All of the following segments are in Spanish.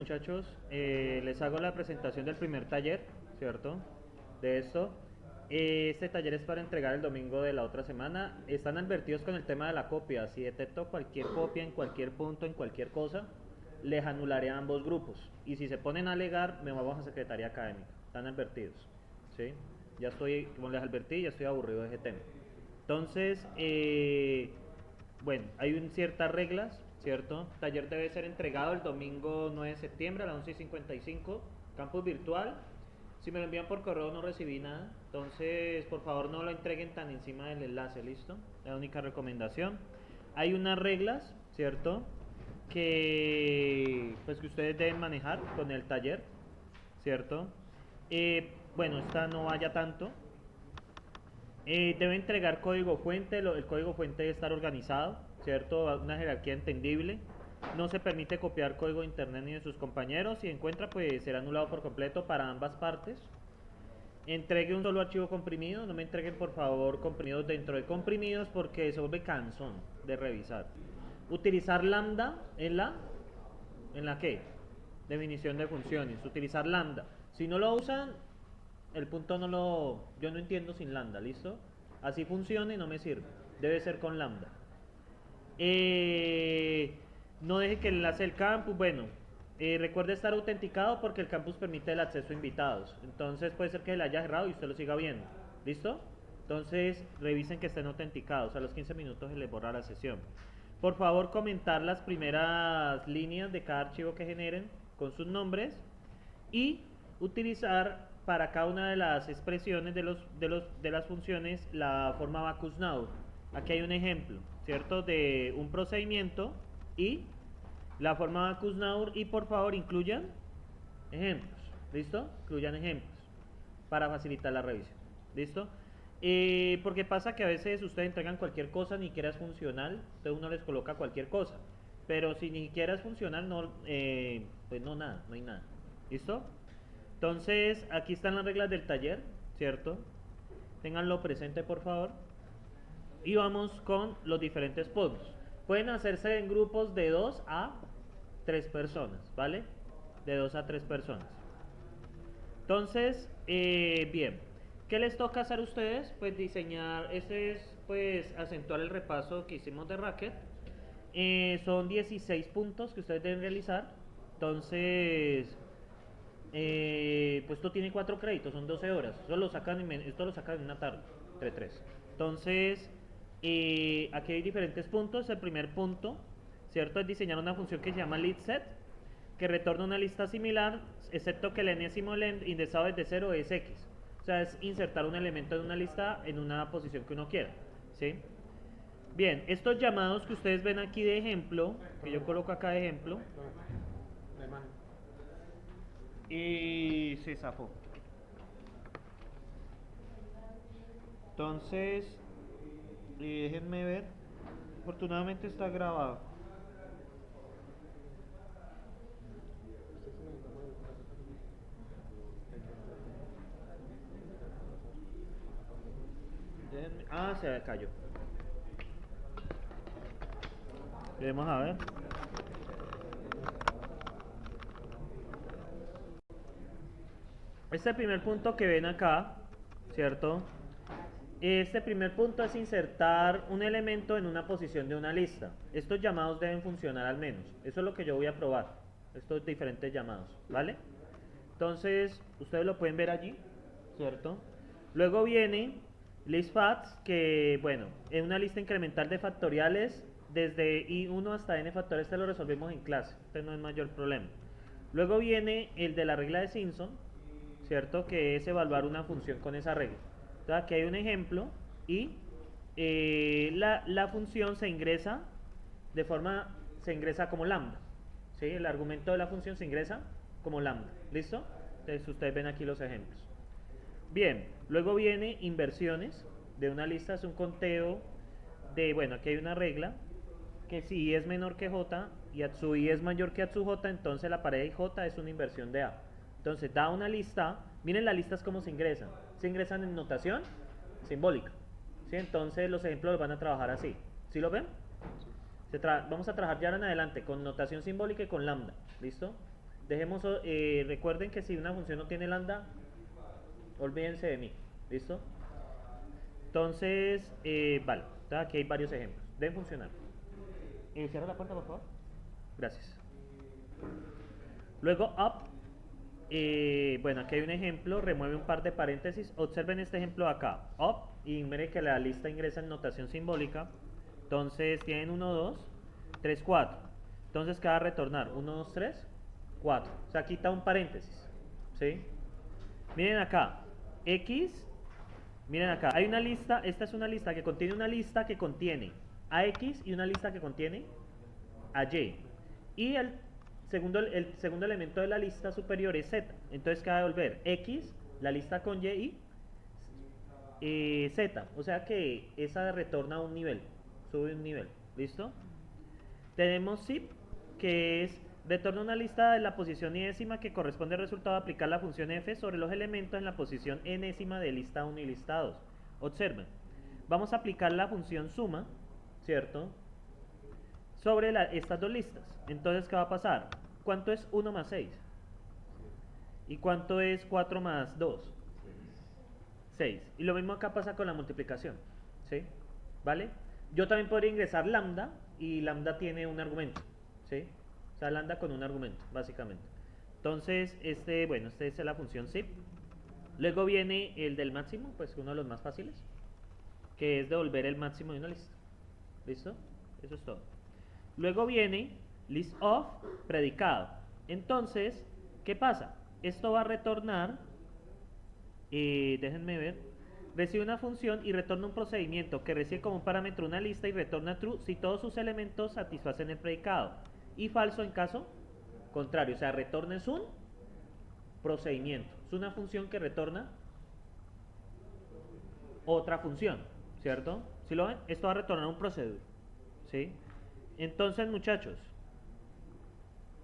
Muchachos, les hago la presentación del primer taller, ¿cierto? De esto. Este taller es para entregar el domingo de la otra semana. Están advertidos con el tema de la copia. Si detecto cualquier copia en cualquier punto, en cualquier cosa, les anularé a ambos grupos. Y si se ponen a alegar, me vamos a secretaría académica. Están advertidos, ¿sí? Ya estoy, como les advertí, ya estoy aburrido de ese tema. Entonces, bueno, hay ciertas reglas, ¿cierto? El taller debe ser entregado el domingo 9 de septiembre a las 11:55, campus virtual. Si me lo envían por correo no recibí nada, entonces por favor no lo entreguen tan encima del enlace, ¿listo? La única recomendación. Hay unas reglas, ¿cierto? Que pues que ustedes deben manejar con el taller, ¿cierto? Bueno, esta no vaya tanto. Debe entregar código fuente, el código fuente debe estar organizado, ¿cierto? Una jerarquía entendible. No se permite copiar código de internet ni de sus compañeros. Si encuentra, pues será anulado por completo para ambas partes. Entregue un solo archivo comprimido. No me entreguen, por favor, comprimidos dentro de comprimidos porque se vuelve cansón de revisar. Utilizar lambda ¿en la qué? Definición de funciones. Utilizar lambda. Si no lo usan, el punto no lo... Yo no entiendo sin lambda, ¿listo? Así funciona y no me sirve. Debe ser con lambda. No deje que el enlace del campus, bueno, recuerde estar autenticado porque el campus permite el acceso a invitados. Entonces puede ser que le haya cerrado y usted lo siga viendo. ¿Listo? Entonces revisen que estén autenticados. A los 15 minutos se les borra la sesión. Por favor, comentar las primeras líneas de cada archivo que generen con sus nombres y utilizar para cada una de las expresiones de las funciones la forma Backus Now. Aquí hay un ejemplo, ¿cierto? De un procedimiento y la forma Backus Now y por favor incluyan ejemplos, ¿listo? Incluyan ejemplos para facilitar la revisión, ¿listo? Porque pasa que a veces ustedes entregan cualquier cosa, ni siquiera es funcional, entonces uno les coloca cualquier cosa, pero si ni siquiera es funcional, no, pues no nada, no hay nada, ¿listo? Entonces, aquí están las reglas del taller, ¿cierto? Ténganlo presente, por favor. Y vamos con los diferentes puntos. Pueden hacerse en grupos de 2 a 3 personas, ¿vale? De 2 a 3 personas. Entonces, bien, ¿qué les toca hacer a ustedes? Pues diseñar, este es pues acentuar el repaso que hicimos de Racket. Son 16 puntos que ustedes deben realizar. Entonces, pues esto tiene 4 créditos, son 12 horas. Esto lo sacan en una tarde, entre 3. Entonces, aquí hay diferentes puntos. El primer punto, ¿cierto? Es diseñar una función que se llama leadSet, que retorna una lista similar, excepto que el enésimo indexado desde 0 es X. O sea, es insertar un elemento de una lista en una posición que uno quiera, ¿sí? Bien, estos llamados que ustedes ven aquí de ejemplo, que yo coloco acá de ejemplo, y se zafó. Entonces, déjenme ver. Afortunadamente está grabado. Se cayó. Vamos a ver. Este primer punto que ven acá, ¿cierto? Este primer punto es insertar un elemento en una posición de una lista. Estos llamados deben funcionar al menos. Eso es lo que yo voy a probar. Estos diferentes llamados, ¿vale? Entonces, ustedes lo pueden ver allí, ¿cierto? Luego viene listFacts, que, bueno, es una lista incremental de factoriales desde i1 hasta n factoriales, este lo resolvemos en clase, este no es mayor problema. Luego viene el de la regla de Simpson, ¿cierto? Que es evaluar una función con esa regla. Entonces aquí hay un ejemplo y la función se ingresa se ingresa como lambda, ¿sí? El argumento de la función se ingresa como lambda, ¿listo? Entonces ustedes ven aquí los ejemplos. Bien, luego viene inversiones de una lista, es un conteo de, bueno, aquí hay una regla, que si i es menor que j y atsu i es mayor que atsu j, entonces la pareja j es una inversión de a. Entonces da una lista, miren las listas cómo se ingresan en notación simbólica, ¿sí? Entonces los ejemplos los van a trabajar así, ¿sí lo ven? Vamos a trabajar ya en adelante con notación simbólica y con lambda, ¿listo? Dejemos, recuerden que si una función no tiene lambda, olvídense de mí, ¿listo? Entonces, vale, entonces aquí hay varios ejemplos, deben funcionar. Cierra la puerta, por favor. Gracias. Luego, up. Bueno, aquí hay un ejemplo, remueve un par de paréntesis. Observen este ejemplo acá, up, y mire que la lista ingresa en notación simbólica. Entonces tienen 1, 2, 3, 4. Entonces, ¿qué va a retornar? 1, 2, 3, 4. O sea, quita un paréntesis, ¿sí? Miren acá, x, miren acá, hay una lista, esta es una lista que contiene una lista que contiene a x y una lista que contiene a y. Y el segundo elemento de la lista superior es z. Entonces, ¿qué va a devolver? X, la lista con y z. O sea que esa retorna un nivel, sube un nivel. ¿Listo? Tenemos zip, que es retorna una lista de la posición enésima que corresponde al resultado de aplicar la función f sobre los elementos en la posición enésima de lista 1 y lista 2. Observen, vamos a aplicar la función suma, ¿cierto? Sobre estas dos listas. Entonces, ¿qué va a pasar? ¿Cuánto es 1 más 6? ¿Y cuánto es 4 más 2? 6. Y lo mismo acá pasa con la multiplicación, ¿sí? ¿Vale? Yo también podría ingresar lambda, y lambda tiene un argumento, ¿sí? O sea, lambda con un argumento, básicamente. Entonces, bueno, esta es la función zip. Luego viene el del máximo, pues uno de los más fáciles, que es devolver el máximo de una lista. ¿Listo? Eso es todo. Luego viene list of predicado. Entonces, ¿qué pasa? Esto va a retornar, déjenme ver, recibe una función y retorna un procedimiento que recibe como parámetro una lista y retorna true si todos sus elementos satisfacen el predicado, y falso en caso contrario. O sea, retorna es un procedimiento, es una función que retorna otra función, ¿cierto? ¿Sí lo ven? Esto va a retornar un procedure, ¿sí? Entonces, muchachos,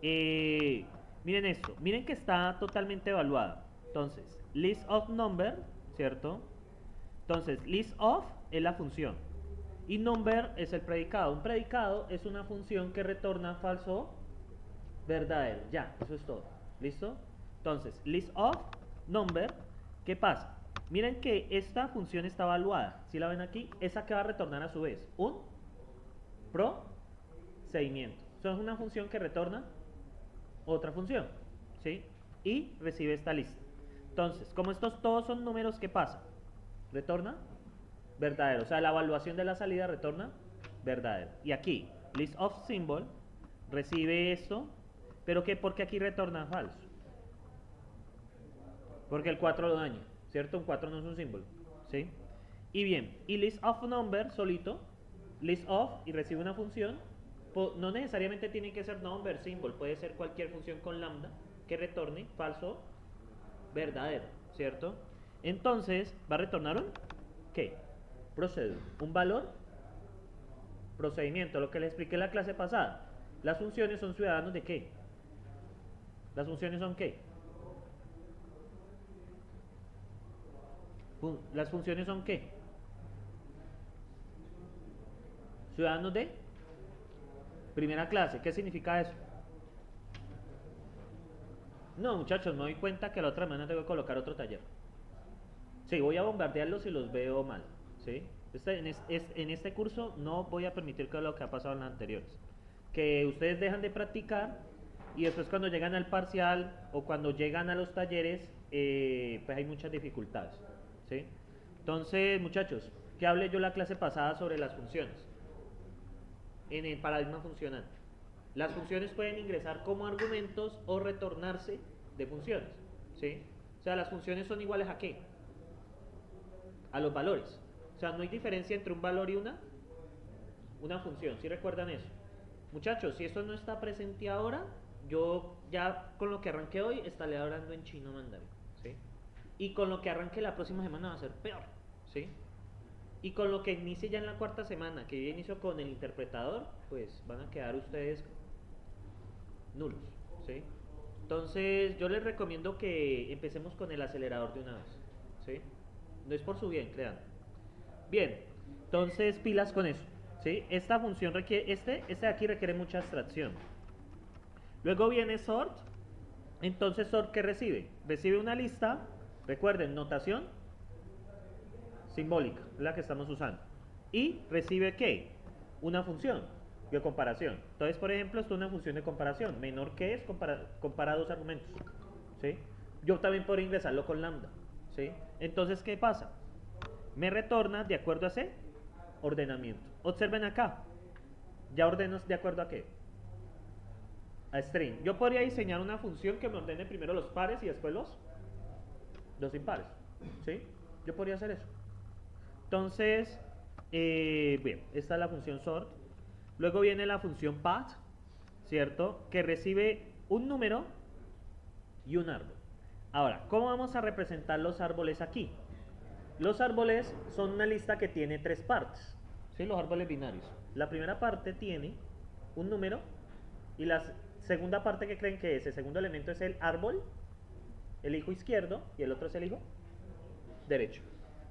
miren esto, miren que está totalmente evaluada. Entonces, list of number, ¿cierto? Entonces, list of es la función y number es el predicado. Un predicado es una función que retorna falso o verdadero. Ya, eso es todo. ¿Listo? Entonces, list of number, ¿qué pasa? Miren que esta función está evaluada. Si la ven aquí, esa que va a retornar a su vez un procedimiento. Eso es una función que retorna otra función, ¿sí? Y recibe esta lista. Entonces, como estos todos son números, ¿qué pasa? Retorna verdadero. O sea, la evaluación de la salida retorna verdadero. Y aquí, list of symbol recibe esto, pero ¿por qué aquí retorna falso? Porque el 4 lo daña, ¿cierto? Un 4 no es un símbolo, ¿sí? Y bien, y list of number solito, list of y recibe una función, no necesariamente tiene que ser number symbol, puede ser cualquier función con lambda que retorne falso verdadero, ¿cierto? Entonces, va a retornar un ¿qué? Procedure, un valor procedimiento, lo que les expliqué en la clase pasada. Las funciones son ciudadanos de qué? Las funciones son qué? Las funciones son qué? Ciudadanos de primera clase. ¿Qué significa eso? No, muchachos, me doy cuenta que la otra semana tengo que colocar otro taller. Sí, voy a bombardearlos si los veo mal, ¿sí? En este curso no voy a permitir que lo que ha pasado en los anteriores. Que ustedes dejan de practicar y después cuando llegan al parcial o cuando llegan a los talleres, pues hay muchas dificultades, ¿sí? Entonces, muchachos, ¿qué hablé yo la clase pasada sobre las funciones? En el paradigma funcional. Las funciones pueden ingresar como argumentos o retornarse de funciones, ¿sí? O sea, las funciones son iguales ¿a qué? A los valores. O sea, no hay diferencia entre un valor y una función. ¿Sí recuerdan eso? Muchachos, si esto no está presente ahora, yo ya con lo que arranqué hoy estaré hablando en chino mandarín, ¿sí? Y con lo que arranque la próxima semana va a ser peor, ¿sí? Y con lo que inicie ya en la cuarta semana, que yo inicio con el interpretador, pues van a quedar ustedes nulos, ¿sí? Entonces yo les recomiendo que empecemos con el acelerador de una vez, ¿sí? No es por su bien, crean. Bien, entonces pilas con eso, ¿sí? Esta función requiere, este de aquí requiere mucha abstracción. Luego viene sort, Entonces, sort, ¿qué recibe? Recibe una lista, recuerden, notación simbólica, es la que estamos usando. Y recibe ¿qué? Una función de comparación. Entonces, por ejemplo, esto es una función de comparación. Menor que es, compara dos argumentos. ¿Sí? Yo también podría ingresarlo con lambda. ¿Sí? Entonces, ¿qué pasa? Me retorna de acuerdo a ese ordenamiento. Observen acá. Ya ordeno de acuerdo a qué. A string. Yo podría diseñar una función que me ordene primero los pares y después los impares. ¿Sí? Yo podría hacer eso. Entonces, bien, esta es la función sort. Luego viene la función path, ¿cierto? Que recibe un número y un árbol. Ahora, ¿cómo vamos a representar los árboles aquí? Los árboles son una lista que tiene tres partes, ¿sí? Los árboles binarios. La primera parte tiene un número y la segunda parte, que creen que es? El segundo elemento es el árbol, el hijo izquierdo, y el otro es el hijo derecho.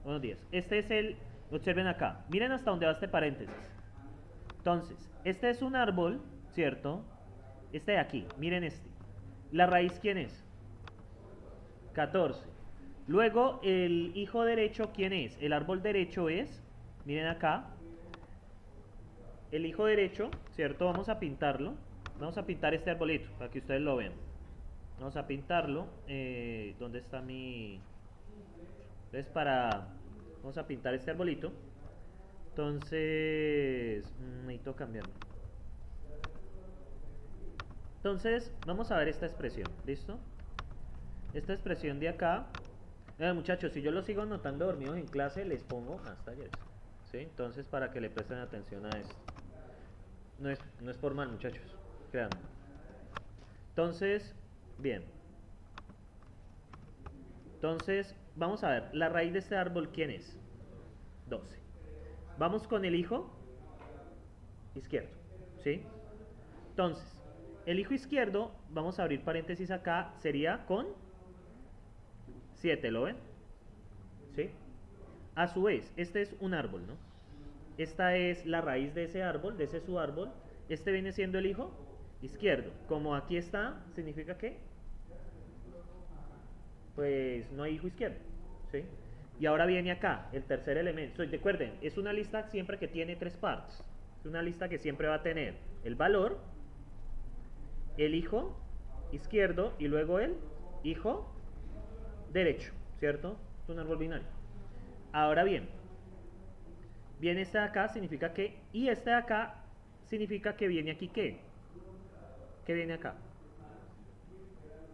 Buenos días. Este es el, observen acá, miren hasta dónde va este paréntesis. Entonces, este es un árbol, ¿cierto? Este de aquí, miren este. ¿La raíz quién es? 14. Luego, el hijo derecho, ¿quién es? El árbol derecho es, miren acá, el hijo derecho, ¿cierto? Vamos a pintarlo. Vamos a pintar este arbolito para que ustedes lo vean. Vamos a pintarlo. ¿Dónde está mi...? Entonces, vamos a pintar este arbolito. Entonces, necesito cambiarlo. Entonces, vamos a ver esta expresión, ¿listo? Esta expresión de acá. Muchachos, si yo lo sigo anotando dormidos en clase, les pongo más talleres, ¿sí? Entonces, para que le presten atención a esto. No es por mal, muchachos, créanme. Entonces, bien. Entonces, vamos a ver, la raíz de este árbol, ¿quién es? 12. Vamos con el hijo izquierdo, ¿sí? Entonces, el hijo izquierdo, vamos a abrir paréntesis acá, sería con 7, ¿lo ven? ¿Sí? A su vez, este es un árbol, ¿no? Esta es la raíz de ese árbol, de ese su árbol. Este viene siendo el hijo izquierdo. Como aquí está, ¿significa qué? Pues no hay hijo izquierdo, ¿sí? Y ahora viene acá, el tercer elemento. Recuerden, es una lista siempre que tiene tres partes. Es una lista que siempre va a tener el valor, el hijo izquierdo y luego el hijo derecho, ¿cierto? Es un árbol binario. Ahora bien, viene este de acá, significa que, y este de acá significa que viene aquí ¿qué? ¿Qué viene acá?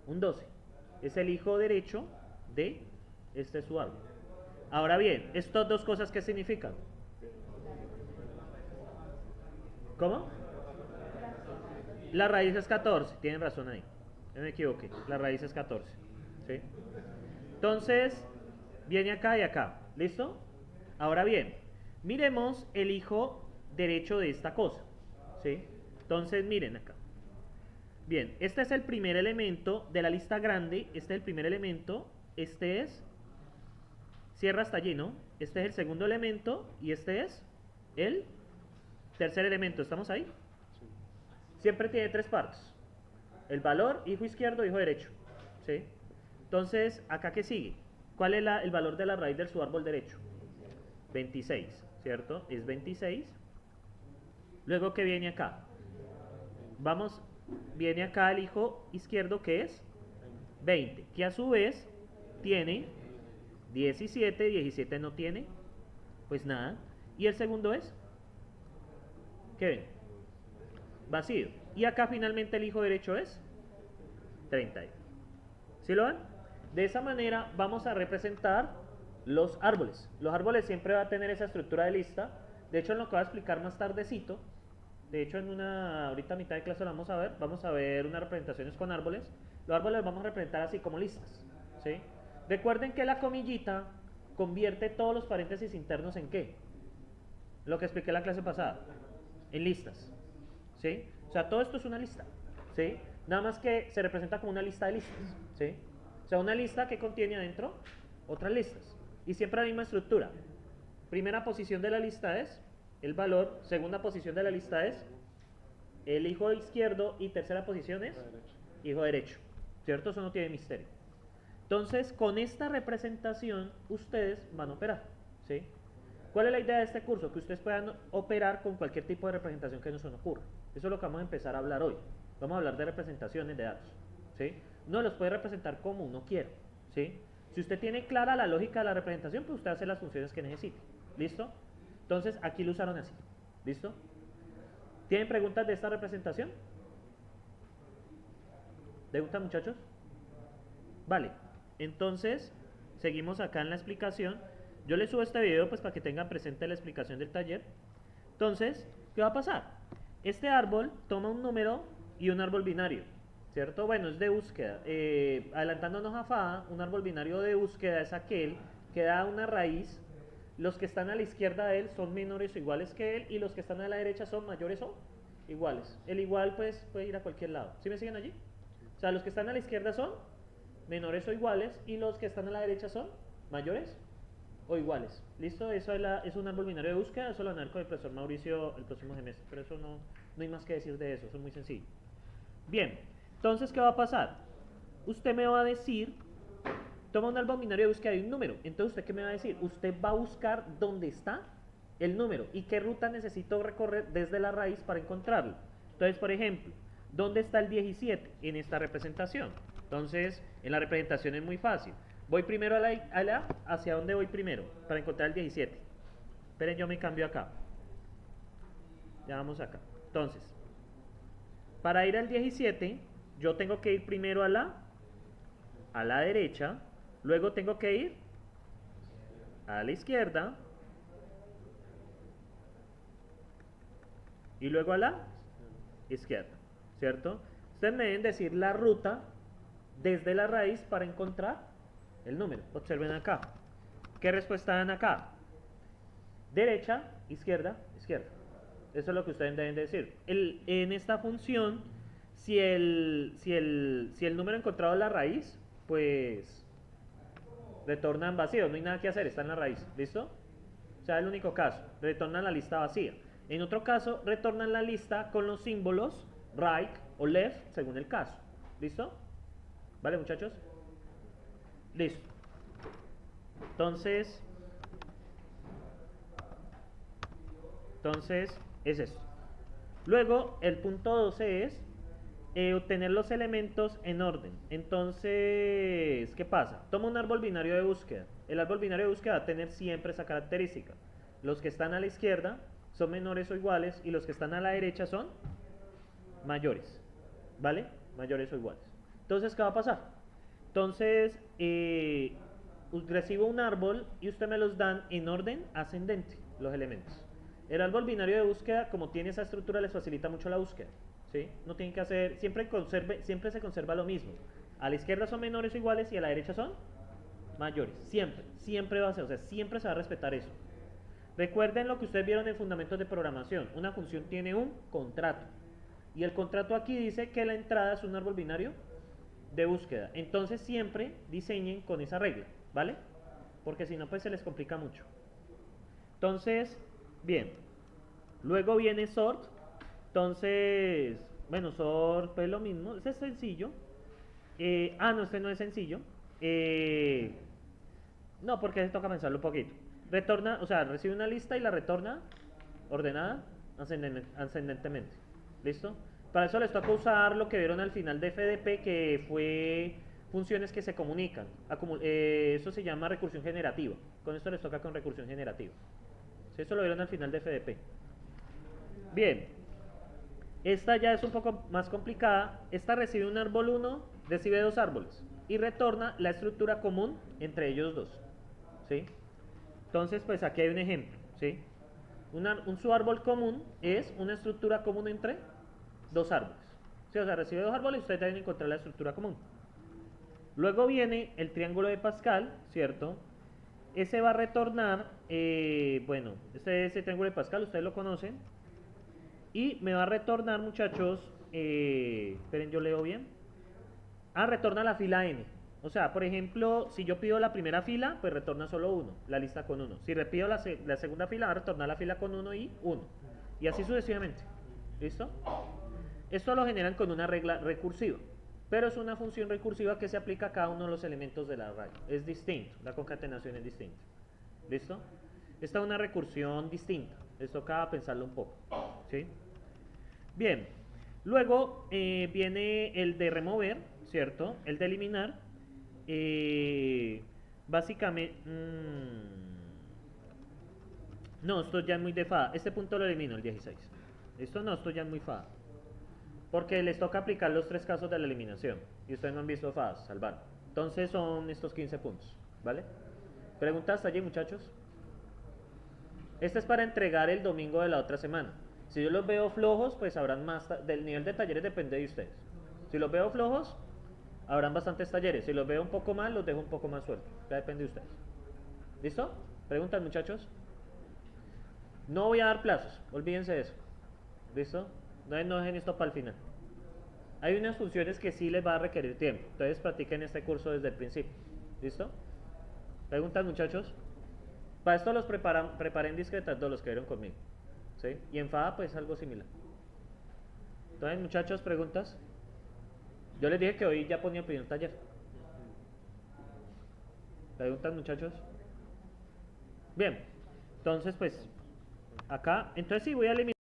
Un 12. Es el hijo derecho de este su árbol. Ahora bien, estas dos cosas, ¿qué significan? ¿Cómo? La raíz es 14, tienen razón ahí. No me equivoqué, la raíz es 14. ¿Sí? Entonces, viene acá y acá. ¿Listo? Ahora bien, miremos el hijo derecho de esta cosa. ¿Sí? Entonces, miren acá. Bien, este es el primer elemento de la lista grande. Este es el primer elemento. Este es, cierra hasta allí, ¿no? Este es el segundo elemento y este es el tercer elemento. ¿Estamos ahí? Siempre tiene tres partes. El valor, hijo izquierdo, hijo derecho. ¿Sí? Entonces, ¿acá qué sigue? ¿Cuál es el valor de la raíz de su árbol derecho? 26, ¿cierto? Es 26. Luego, ¿qué viene acá? Vamos, viene acá el hijo izquierdo, que es 20, que a su vez tiene 17, 17 no tiene, pues nada. Y el segundo es, ¿qué ven? Vacío. Y acá finalmente el hijo derecho es 30. ¿Sí lo ven? De esa manera vamos a representar los árboles. Los árboles siempre van a tener esa estructura de lista. De hecho, en lo que voy a explicar más tardecito, de hecho ahorita a mitad de clase lo vamos a ver unas representaciones con árboles. Los árboles los vamos a representar así como listas, ¿sí? Recuerden que la comillita convierte todos los paréntesis internos en ¿qué? Lo que expliqué en la clase pasada, en listas, ¿sí? O sea, todo esto es una lista, ¿sí? Nada más que se representa como una lista de listas, ¿sí? O sea, una lista que contiene adentro otras listas. Y siempre la misma estructura. Primera posición de la lista es el valor, segunda posición de la lista es el hijo izquierdo y tercera posición es hijo derecho. ¿cierto? Eso no tiene misterio. Entonces, con esta representación, ustedes van a operar, ¿sí? ¿Cuál es la idea de este curso? Que ustedes puedan operar con cualquier tipo de representación que nos ocurra. Eso es lo que vamos a empezar a hablar hoy. Vamos a hablar de representaciones de datos, ¿sí? Uno los puede representar como uno quiera, ¿sí? Si usted tiene clara la lógica de la representación, pues usted hace las funciones que necesite, ¿listo? Entonces, aquí lo usaron así, ¿listo? ¿Tienen preguntas de esta representación? ¿Preguntas, muchachos? Vale, entonces, seguimos acá en la explicación. Yo les subo este video pues para que tengan presente la explicación del taller. Entonces, ¿qué va a pasar? Este árbol toma un número y un árbol binario, ¿cierto? Bueno, es de búsqueda. Adelantándonos a FA, un árbol binario de búsqueda es aquel que da una raíz. Los que están a la izquierda de él son menores o iguales que él y los que están a la derecha son mayores o iguales. El igual pues puede ir a cualquier lado. ¿Sí me siguen allí? O sea, los que están a la izquierda son menores o iguales y los que están a la derecha son mayores o iguales. ¿Listo? Eso es un árbol binario de búsqueda. Eso lo van a ver con el profesor Mauricio el próximo semestre. Pero eso no hay más que decir de eso. Eso es muy sencillo. Bien. Entonces, ¿qué va a pasar? Usted me va a decir, toma un árbol binario de búsqueda y un número. Entonces, ¿usted qué me va a decir? Usted va a buscar dónde está el número y qué ruta necesito recorrer desde la raíz para encontrarlo. Entonces, por ejemplo, ¿dónde está el 17? En esta representación. Entonces, en la representación es muy fácil. Voy primero ¿hacia dónde voy primero? Para encontrar el 17. Esperen, yo me cambio acá. Ya vamos acá. Entonces, para ir al 17, yo tengo que ir primero a la derecha, luego tengo que ir a la izquierda, y luego a la izquierda, ¿cierto? Ustedes me deben decir la ruta desde la raíz para encontrar el número. Observen acá. ¿Qué respuesta dan acá? Derecha, izquierda, izquierda. Eso es lo que ustedes deben decir. En esta función, si el número encontrado en la raíz, pues retornan vacío, no hay nada que hacer, está en la raíz. ¿Listo? O sea, el único caso. Retornan la lista vacía. En otro caso, retornan la lista con los símbolos right o left, según el caso. ¿Listo? ¿Vale, muchachos? Listo. Entonces, es eso. Luego, el punto 12 es obtener los elementos en orden. Entonces, ¿qué pasa? Toma un árbol binario de búsqueda. El árbol binario de búsqueda va a tener siempre esa característica. Los que están a la izquierda son menores o iguales y los que están a la derecha son mayores. ¿Vale? Mayores o iguales. Entonces, ¿qué va a pasar? Entonces, recibo un árbol y usted me los dan en orden ascendente, los elementos. El árbol binario de búsqueda, como tiene esa estructura, les facilita mucho la búsqueda, ¿sí? No tienen que hacer, siempre se conserva lo mismo. A la izquierda son menores o iguales y a la derecha son mayores. Siempre va a ser, o sea, siempre se va a respetar eso. Recuerden lo que ustedes vieron en Fundamentos de Programación. Una función tiene un contrato. Y el contrato aquí dice que la entrada es un árbol binario de búsqueda. Entonces siempre diseñen con esa regla, ¿vale? Porque si no, pues se les complica mucho. Entonces, bien. Luego viene sort. Entonces, bueno, sort pues lo mismo. Este es sencillo. No, este no es sencillo. No, porque toca pensarlo un poquito. Retorna, o sea, recibe una lista y la retorna ordenada ascendentemente. ¿Listo? Para eso les toca usar lo que vieron al final de FDP, que fue funciones que se comunican. Eso se llama recursión generativa. Con esto les toca con recursión generativa. ¿Sí? Eso lo vieron al final de FDP. Bien. Esta ya es un poco más complicada. Esta recibe un árbol 1, recibe dos árboles y retorna la estructura común entre ellos dos. ¿Sí? Entonces, pues aquí hay un ejemplo. ¿Sí? Un subárbol común es una estructura común entre dos árboles. ¿Sí? O sea, recibe dos árboles y ustedes deben encontrar la estructura común. Luego viene el triángulo de Pascal, ¿cierto? Ese va a retornar, bueno, ese triángulo de Pascal, ustedes lo conocen. Y me va a retornar, muchachos, esperen, yo leo bien. Retorna la fila n. O sea, por ejemplo, si yo pido la primera fila, pues retorna solo 1, la lista con 1. Si repido la segunda fila, va a retornar la fila con 1 y 1. Y así sucesivamente. ¿Listo? Esto lo generan con una regla recursiva. pero es una función recursiva que se aplica a cada uno de los elementos del array. Es distinto, la concatenación es distinta. ¿Listo? Esta es una recursión distinta. Esto toca pensarlo un poco. ¿Sí? Bien. Luego viene el de remover, ¿cierto? El de eliminar. Básicamente... no, esto ya es muy de fa. Este punto lo elimino, el 16. Esto no, esto ya es muy fa. Porque les toca aplicar los 3 casos de la eliminación. Y ustedes no han visto fa, salvar. Entonces son estos 15 puntos. ¿Vale? ¿Preguntas allí, muchachos? Este es para entregar el domingo de la otra semana. Si yo los veo flojos, pues habrán más. Del nivel de talleres depende de ustedes. Si los veo flojos, habrán bastantes talleres. Si los veo un poco mal, los dejo un poco más sueltos. Ya depende de ustedes. ¿Listo? ¿Preguntas, muchachos? No voy a dar plazos. Olvídense de eso. ¿Listo? No dejen esto para el final. Hay unas funciones que sí les va a requerir tiempo. Entonces practiquen este curso desde el principio. ¿Listo? ¿Preguntas, muchachos? Para esto los preparé en discretas todos los que vieron conmigo. ¿Sí? Y en FADA pues algo similar. Entonces, muchachos, ¿preguntas? Yo les dije que hoy ya ponía el primer taller. ¿Preguntas, muchachos? Bien. Entonces, pues, acá, entonces sí voy a eliminar.